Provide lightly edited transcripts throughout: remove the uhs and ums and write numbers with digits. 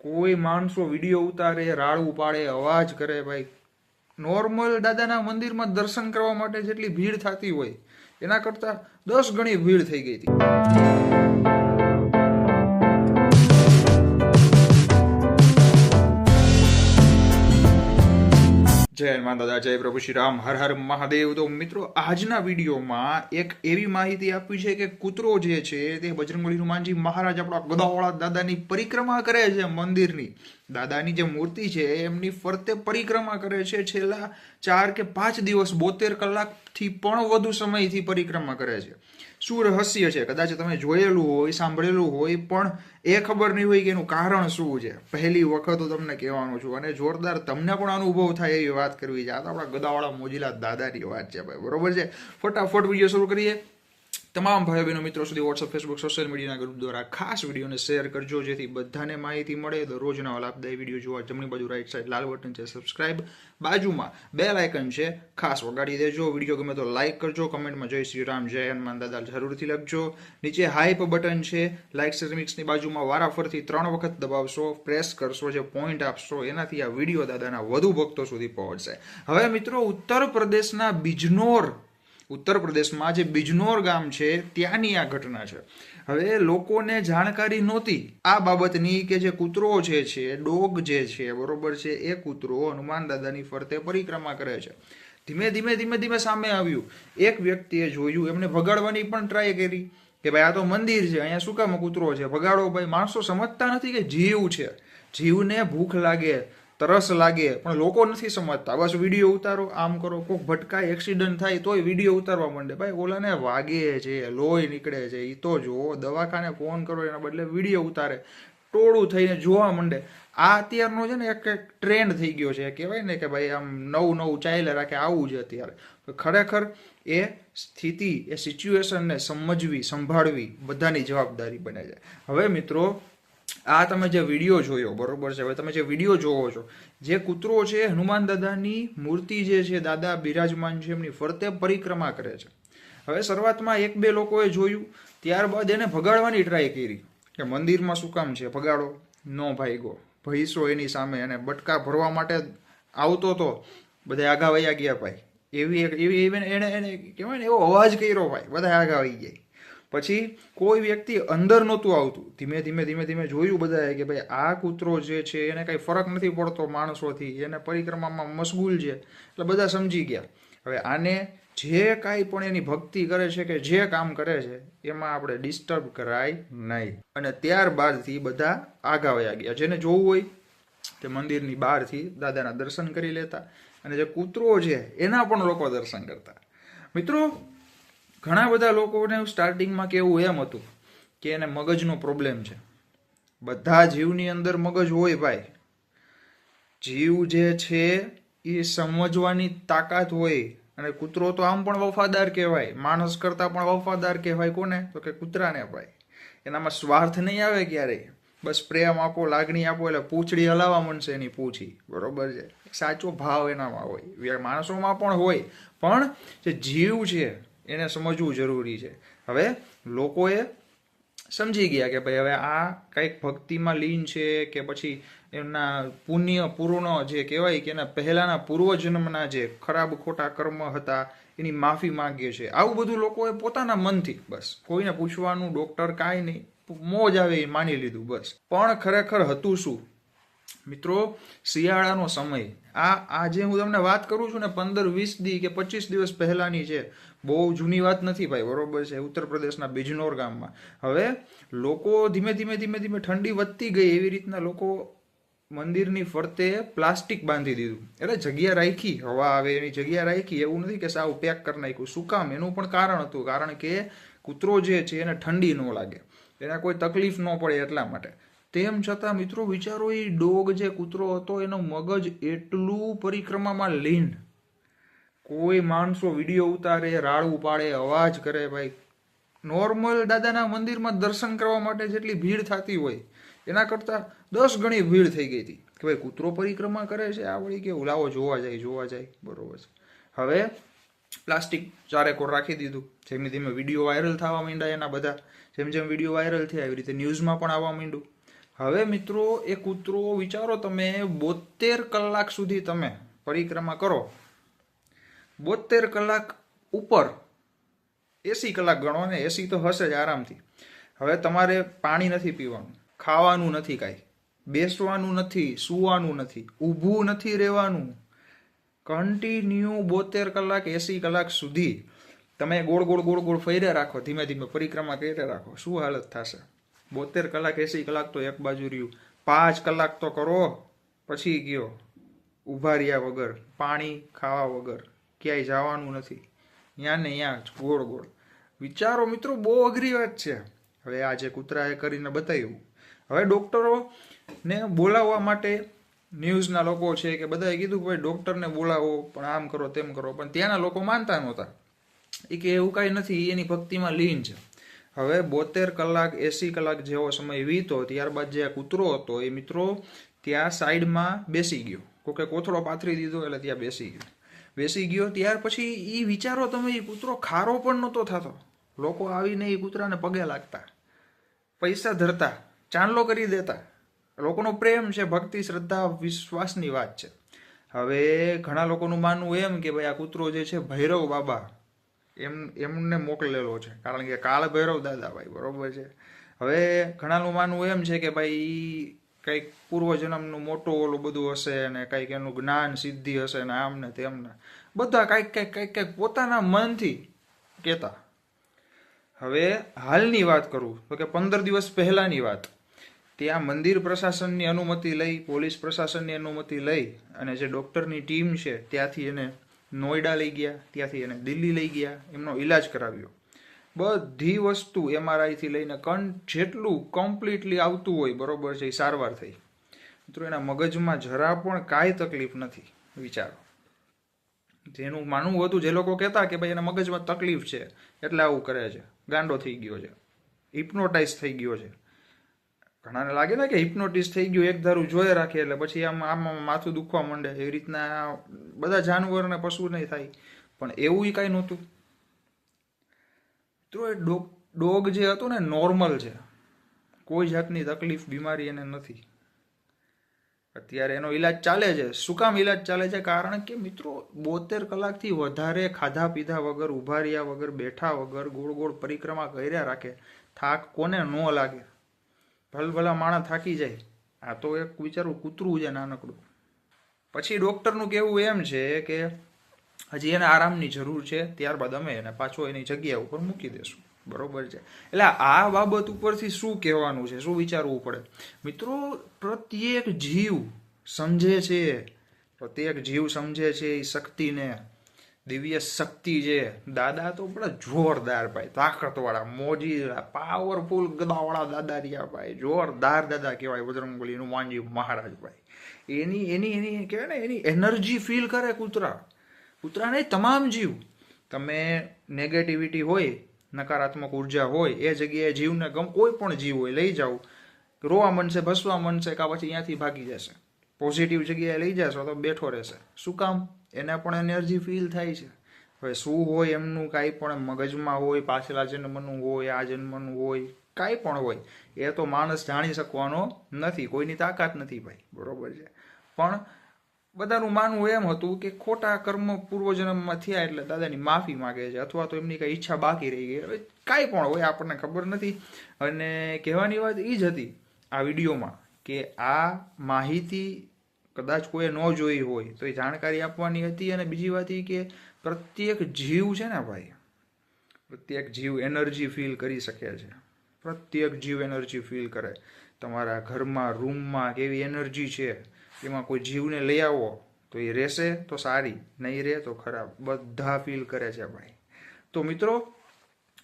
કોઈ માણસો વિડીયો ઉતારે, રાડું પાડે, અવાજ કરે. ભાઈ નોર્મલ દાદાના મંદિરમાં દર્શન કરવા માટે જેટલી ભીડ થતી હોય એના કરતાં 10 ગણી ભીડ થઈ ગઈ હતી. જય હનુમાન દાદા, જય પ્રભુ શ્રી રામ, હર હર મહાદેવ. તો મિત્રો, આજના વિડીયોમાં એક એવી માહિતી આપવી છે કે કૂતરો જે છે તે બજરંગબલી હનુમાનજી મહારાજ આપણા ગદાવાળા દાદાની પરિક્રમા કરે છે. મંદિરની દાદાની જે મૂર્તિ છે એમની ફરતે પરિક્રમા કરે છે. છેલ્લા 4 કે 5 દિવસ 72 કલાકથી પણ વધુ સમયથી પરિક્રમા કરે છે. શું રહસ્ય છે? કદાચ તમે જોયેલું હોય, સાંભળેલું હોય, પણ એ ખબર નહીં હોય કે એનું કારણ શું છે. પહેલી વખત હું તમને કહેવાનું છું અને જોરદાર તમને પણ અનુભવ થાય એવી વાત કરવી છે. આ તો આપણા ગદાવાળા મોજીલા દાદાની વાત છે ભાઈ, બરોબર છે. ફટાફટ વિડીયો શરૂ કરીએ. તમામ ભાઈઓ બહેનો મિત્રો સુધી વોટ્સઅપ, ફેસબુક, સોશિયલ મીડિયાના ગ્રુપ દ્વારા ખાસ વિડીયોને શેર કરજો જેથી બધાને માહિતી મળે. દરરોજના લાભદાયી વિડીયો જોવા જમણી બાજુ રાઈટ સાઈડ લાલ બટન છે સબસ્ક્રાઇબ, બાજુમાં બેલ આઇકન છે ખાસ વગાડી દેજો. વિડીયો ગમે તો લાઇક કરજો, કમેન્ટમાં જય શ્રી રામ, જય હનુમાન દાદા જરૂરથી લખજો. નીચે હાઈપ બટન છે લાઇક મિક્સની બાજુમાં વારાફરથી 3 વખત દબાવશો, પ્રેસ કરશો, જે પોઈન્ટ આપશો એનાથી આ વિડીયો દાદાના વધુ ભક્તો સુધી પહોંચશે. હવે મિત્રો, ઉત્તર પ્રદેશમાં જે બિજનોર ગામ છે ત્યાંની આ ઘટના છે. હવે લોકોને જાણકારી નહોતી આ બાબતની કે જે કૂતરો છે ડોગ જે છે, બરોબર છે, એ કૂતરો હનુમાન દાદાની ફરતે પરિક્રમા કરે છે. ધીમે ધીમે સામે આવ્યું. એક વ્યક્તિએ જોયું, એમને ભગાડવાની પણ ટ્રાય કરી કે ભાઈ આ તો મંદિર છે, અહીંયા શું કામ કૂતરો છે, ભગાડો. ભાઈ માણસો સમજતા નથી કે જીવ છે, જીવને ભૂખ લાગે, તરસ લાગે, પણ લોકો નથી સમજતા. બસ વિડીયો ઉતારો, આમ કરો, કોઈક ભટકાય, એક્સિડન્ટ થાય તોય વિડીયો ઉતારવા માંડે. ભાઈ ઓલાને વાગે છે, લોહી નીકળે છે, એ તો જો, દવાખાને ફોન કરો એના બદલે વિડીયો ઉતારે, ટોળું થઈને જોવા માંડે. આ અત્યારનો છે ને એક ટ્રેન્ડ થઈ ગયો છે, કહેવાય ને કે ભાઈ આમ નવું ચાલ્યા રાખે, આવું છે અત્યારે. ખરેખર એ સ્થિતિ, એ સિચ્યુએશનને સમજવી, સંભાળવી બધાની જવાબદારી બને છે. હવે મિત્રો, આ તમે જે વિડીયો જોયો, બરોબર છે, હવે તમે જે વિડીયો જોવો છો, જે કૂતરો છે હનુમાન દાદાની મૂર્તિ જે છે, દાદા બિરાજમાન છે, એમની ફરતે પરિક્રમા કરે છે. હવે શરૂઆતમાં 1-2 લોકોએ જોયું, ત્યારબાદ એને ભગાડવાની ટ્રાય કરી કે મંદિરમાં શું કામ છે, ભગાડો. નો ભાગ્યો, ભૈસો એની સામે એને બટકા ભરવા માટે આવતો તો બધા આગા વયા ગયા ભાઈ. એવી એને કહેવાય ને એવો અવાજ કર્યો ભાઈ, બધા આગા વહી ગયા. પછી કોઈ વ્યક્તિ અંદર નહોતું આવતું. ધીમે જોયું બધાએ કે ભાઈ આ કૂતરો જે છે એને કાંઈ ફરક નથી પડતો માણસોથી, એને પરિક્રમામાં મશગુલ છે, એટલે બધા સમજી ગયા. હવે આને જે કાંઈ પણ એની ભક્તિ કરે છે કે જે કામ કરે છે એમાં આપણે ડિસ્ટર્બ કરાય નહીં. અને ત્યારબાદથી બધા આગા વયા ગયા. જેને જોવું હોય તે મંદિરની બહારથી દાદાના દર્શન કરી લેતા, અને જે કૂતરો છે એના પણ લોકો દર્શન કરતા. મિત્રો, ઘણા બધા લોકોને સ્ટાર્ટિંગમાં કેવું એમ હતું કે એને મગજનો પ્રોબ્લેમ છે. બધા જીવની અંદર મગજ હોય ભાઈ. જીવ જે છે એ સમજવાની તાકાત હોય. અને કૂતરો તો આમ પણ વફાદાર કહેવાય, માણસ કરતાં પણ વફાદાર કહેવાય. કોને? તો કે કૂતરાને ભાઈ. એનામાં સ્વાર્થ નહીં આવે ક્યારેય. બસ પ્રેમ આપો, લાગણી આપો એટલે પૂંછડી હલાવવા માંડશે એની પૂંછી, બરોબર છે. સાચો ભાવ એનામાં હોય, માણસોમાં પણ હોય, પણ જે જીવ છે એને સમજવું જરૂરી છે. હવે લોકોએ સમજી ગયા કે ભાઈ હવે આ કંઈક ભક્તિમાં લીન છે કે પછી એમના પુણ્ય પૂર્ણ જે કહેવાય કે એના પહેલાના પૂર્વજન્મના જે ખરાબ ખોટા કર્મ હતા એની માફી માંગે છે. આવું બધું લોકોએ પોતાના મનથી, બસ કોઈને પૂછવાનું, ડોક્ટર કાંઈ નહીં, મોજ આવે એ માની લીધું બસ. પણ ખરેખર હતું શું? મિત્રો, શિયાળાનો સમય, આજે હું તમને વાત કરું છું ને 15-20 દી કે 25 દિવસ પહેલાની છે, બહુ જૂની વાત નથી ભાઈ, બરોબર છે. ઉત્તર પ્રદેશના બિજનોર ગામમાં હવે લોકો ધીમે ધીમે ઠંડી વધતી ગઈ, એવી રીતના લોકો મંદિરની ફરતે પ્લાસ્ટિક બાંધી દીધું. એટલે જગ્યા રાખી, હવા આવે એની જગ્યા રાખી, એવું નથી કે સાવ પેક કરી નાખ્યું. શું કામ? એનું પણ કારણ હતું, કારણ કે કૂતરો જે છે એને ઠંડી ન લાગે, એને કોઈ તકલીફ ન પડે એટલા માટે. તેમ છતાં મિત્રો વિચારો, એ ડોગ જે કૂતરો હતો એનો મગજ એટલું પરિક્રમામાં લીન. કોઈ માણસો વિડીયો ઉતારે, રાડું પાડે, અવાજ કરે. ભાઈ નોર્મલ દાદાના મંદિરમાં દર્શન કરવા માટે જેટલી ભીડ થતી હોય એના કરતાં 10 ગણી ભીડ થઈ ગઈ હતી કે ભાઈ કૂતરો પરિક્રમા કરે છે, આ વળી કેવું, લાવો જોવા જાય, બરોબર છે. હવે પ્લાસ્ટિક ચારેકોર રાખી દીધું. ધીમે વિડીયો વાયરલ થવા માંડ્યા એના બધા. જેમ વિડીયો વાયરલ થયા એવી રીતે ન્યૂઝમાં પણ આવવા માંડ્યું. હવે મિત્રો એ કૂતરો વિચારો તમે 72 કલાક સુધી તમે પરિક્રમા કરો, 72 કલાક ઉપર 80 કલાક ગણો ને, 80 તો હશે જ આરામથી. હવે તમારે પાણી નથી પીવાનું, ખાવાનું નથી, કાંઈ બેસવાનું નથી, સૂવાનું નથી, ઊભું નથી રહેવાનું, કન્ટિન્યુ 72 કલાક 80 કલાક સુધી તમે ગોળ ગોળ ગોળ ગોળ ફર્યા રાખો, ધીમે ધીમે પરિક્રમા કર્યા રાખો, શું હાલત થશે? 72 કલાક 80 કલાક તો એક બાજુ રહ્યું, 5 કલાક તો કરો, પછી ગયો ઊભા રહ્યા વગર, પાણી ખાવા વગર, ક્યાંય જવાનું નથી, ત્યાં ને ત્યાં ગોળ ગોળ. વિચારો મિત્રો, બહુ અઘરી વાત છે. હવે આ જે કૂતરાએ કરીને બતાવ્યું, હવે ડોક્ટરોને બોલાવવા માટે ન્યૂઝના લોકો છે કે બધાએ કીધું કે ભાઈ ડોક્ટરને બોલાવો, પણ આમ કરો તેમ કરો, પણ ત્યાંના લોકો માનતા નહોતા. એ કે એવું કાંઈ નથી, એની ભક્તિમાં લીન છે. હવે 72 કલાક 80 કલાક જેવો સમય વીતો, ત્યારબાદ જે કૂતરો હતો એ મિત્રો ત્યાં સાઈડમાં બેસી ગયો, કોકે કોથળો પાથરી દીધો એટલે ત્યાં બેસી ગયો. ત્યાર પછી એ વિચારો તમે, એ કૂતરો ખારો પણ નહોતો થતો. લોકો આવીને એ કૂતરાને પગે લાગતા, પૈસા ધરતા, ચાંદલો કરી દેતા. લોકોનો પ્રેમ છે, ભક્તિ, શ્રદ્ધા, વિશ્વાસની વાત છે. હવે ઘણા લોકોનું માનવું એમ કે ભાઈ આ કૂતરો જે છે ભૈરવ બાબા એમને મોકલેલો છે, કારણ કે કાળ ભૈરવ દાદા ભાઈ, બરોબર છે. હવે ઘણાનું માનવું એમ છે કે ભાઈ કંઈક પૂર્વજન્મનું મોટું ઓલું બધું હશે ને કંઈક એનું જ્ઞાન સિદ્ધિ હશે ને આમ ને તેમને બધા કંઈક પોતાના મનથી કહેતા. હવે હાલની વાત કરું તો કે 15 દિવસ પહેલાની વાત, ત્યાં મંદિર પ્રશાસનની અનુમતિ લઈ, પોલીસ પ્રશાસનની અનુમતિ લઈ અને જે ડૉક્ટરની ટીમ છે ત્યાંથી એને નોઈડા લઈ ગયા, ત્યાંથી એને દિલ્હી લઈ ગયા, એમનો ઈલાજ કરાવ્યો. બધી વસ્તુ MRIથી લઈને જેટલું કમ્પ્લીટલી આવતું હોય, બરોબર છે, એ સારવાર થઈ. મિત્રો એના મગજમાં જરા પણ કાંઈ તકલીફ નથી. વિચારો, જેનું માનવું હતું, જે લોકો કહેતા કે ભાઈ એના મગજમાં તકલીફ છે એટલે આવું કરે છે, ગાંડો થઈ ગયો છે, હિપ્નોટાઇઝ થઈ ગયો છે. ઘણાને લાગે ને કે હિપ્નોટિઝ થઈ ગયું, એક ધારું જોઈ રાખે એટલે પછી આમ માથું દુખવા માંડે, એવી રીતના બધા જાનવર ને પશુ નહીં થાય. પણ એવું કાંઈ નહોતું. તો એ ડોગ જે હતો ને નોર્મલ છે, કોઈ જાતની તકલીફ બીમારી એને નથી. અત્યારે એનો ઈલાજ ચાલે છે. શું કામ ઈલાજ ચાલે છે? કારણ કે મિત્રો 72 કલાકથી વધારે ખાધા પીધા વગર, ઊભા રહ્યા વગર, બેઠા વગર ગોળ ગોળ પરિક્રમા કર્યા રાખે. થાક કોને ન લાગે? ભલભલા માણસ થાકી જાય. આ તો એક વિચારું કૂતરું છે નાનકડું. પછી ડૉક્ટરનું કહેવું એમ છે કે હજી એને આરામની જરૂર છે, ત્યારબાદ અમે એને પાછો એની જગ્યા ઉપર મૂકી દેશું, બરોબર છે. એટલે આ બાબત ઉપરથી શું કહેવાનું છે, શું વિચારવું પડે? મિત્રો, પ્રત્યેક જીવ સમજે છે એ શક્તિને, દિવ્ય શક્તિ છે. દાદા તો બડા જોરદાર ભાઈ, તાકાતવાળા, મોજી, પાવરફુલ ગદાવાળા દાદા રહ્યા ભાઈ, જોરદાર દાદા કહેવાય બજરંગબલી, હનુમાનજી મહારાજ ભાઈ. એની કહેવાય ને, એની એનર્જી ફીલ કરે કૂતરાને તમામ જીવ. તમે નેગેટિવિટી હોય, નકારાત્મક ઉર્જા હોય, એ જગ્યાએ જીવને કોઈ પણ જીવ હોય લઈ જાઓ, રોવા મનશે, ભસવા મનશે, કાં પછી અહીંયાથી ભાગી જશે. પોઝિટિવ જગ્યાએ લઈ જશો તો બેઠો રહેશે. શું કામ? એને પણ એનર્જી ફીલ થાય છે. હવે શું હોય એમનું, કાંઈ પણ મગજમાં હોય, પાછલા જન્મનું હોય, આ જન્મનું હોય, કાંઈ પણ હોય, એ તો માણસ જાણી શકવાનો નથી, કોઈની તાકાત નથી ભાઈ, બરોબર છે. પણ બધાનું માનવું એમ હતું કે ખોટા કર્મ પૂર્વજન્મમાં થયા એટલે દાદાની માફી માગે છે, અથવા તો એમની કંઈ ઈચ્છા બાકી રહી ગઈ. હવે કાંઈ પણ હોય, આપણને ખબર નથી. અને કહેવાની વાત એ જ હતી આ વિડીયોમાં કે આ માહિતી કદાચ કોઈએ ન જોઈ હોય તો એ જાણકારી આપવાની હતી. અને બીજી વાત એ કે પ્રત્યેક જીવ છે ને ભાઈ, પ્રત્યેક જીવ એનર્જી ફીલ કરી શકે છે. પ્રત્યેક જીવ એનર્જી ફીલ કરે. તમારા ઘરમાં, રૂમમાં કેવી એનર્જી છે, એમાં કોઈ જીવને લઈ આવો તો એ રહેશે તો સારી, નહીં રહે તો ખરાબ. બધા ફીલ કરે છે ભાઈ. તો મિત્રો,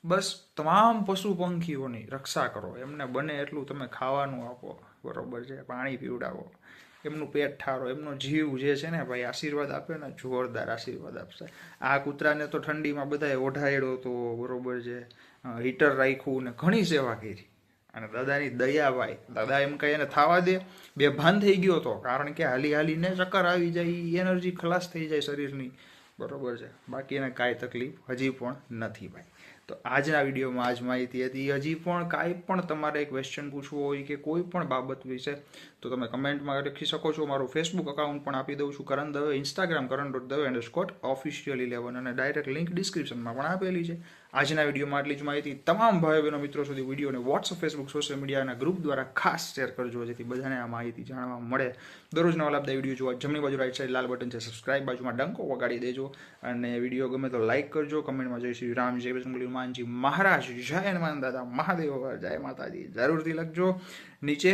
બસ તમામ પશુ પંખીઓની રક્ષા કરો. એમને બને એટલું તમે ખાવાનું આપો, બરોબર છે, પાણી પીવડાવો, એમનું પેટ ઠારો. એમનો જીવ જે છે ને ભાઈ, આશીર્વાદ આપે ને, જોરદાર આશીર્વાદ આપશે. આ કૂતરાને તો ઠંડીમાં બધાએ ઓઢાડ્યો તો, બરોબર છે, હીટર રાખ્યું ને ઘણી સેવા કરી. અને દાદાની દયા ભાઈ, દાદા એમ કહે એને થવા દે, બેભાન થઈ ગયો હતો, કારણ કે હાલીને ચક્કર આવી જાય, એનર્જી ખલાસ થઈ જાય શરીરની, બરોબર છે. બાકી એને કાંઈ તકલીફ હજી પણ નથી ભાઈ. તો આજના વિડીયોમાં આજ માહિતી હતી. હજી પણ કાંઈ પણ તમારે ક્વેશ્ચન પૂછવો હોય કે કોઈ પણ બાબત વિશે તો તમે કમેન્ટમાં લખી શકો છો. મારું ફેસબુક અકાઉન્ટ પણ આપી દઉં છું, કરણ દવે, ઇન્સ્ટાગ્રામ kરણ.dave_official11 અને ડાયરેક્ટ લિંક ડિસ્ક્રિપ્શનમાં પણ આપેલી છે. આજના વિડીયોમાં આટલી જ માહિતી. તમામ ભાઈઓ બહેનો મિત્રો સુધી વિડીયોને વોટ્સઅપ, ફેસબુક, સોશિયલ મીડિયાના ગ્રુપ દ્વારા ખાસ શેર કરજો, જેથી બધાને આ માહિતી જાણવા મળે. દરરોજ નવા લાભદાયી વિડીયો જોવા જમણી બાજુ રાઈટ સાઈડ લાલ બટન છે સબસ્ક્રાઇબ, બાજુમાં ડંકો વગાડી દેજો અને વિડીયો ગમે તો લાઈક કરજો. કમેન્ટમાં જય શ્રી રામ, જય બજરંગબલી, હનુમાનજી મહારાજ, જય હનુમાન દાદા, મહાદેવ, જય માતાજી જરૂરથી લખજો. નીચે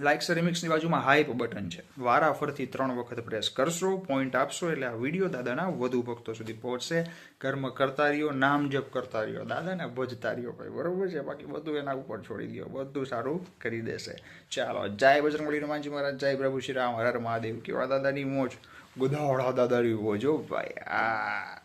લાઇક્સ રિમિક્સની બાજુમાં હાઈપ બટન છે, વારાફરથી 3 વખત પ્રેસ કરશો, પોઈન્ટ આપશો એટલે આ વિડીયો દાદાના વધુ ભક્તો સુધી પહોંચશે. કર્મ કરતા રહ્યો, નામ જપ કરતા રહ્યો, દાદાને ભજતા રહ્યો ભાઈ, બરોબર છે. બાકી બધું એના ઉપર છોડી દો, બધું સારું કરી દેશે. ચાલો, જય બજરંગબલી, હનુમાનજી મહારાજ, જય પ્રભુ શ્રી રામ, હર મહાદેવ. કેવા દાદાની મોજ, ગોધાવડા દાદાની મોજ ભાઈ.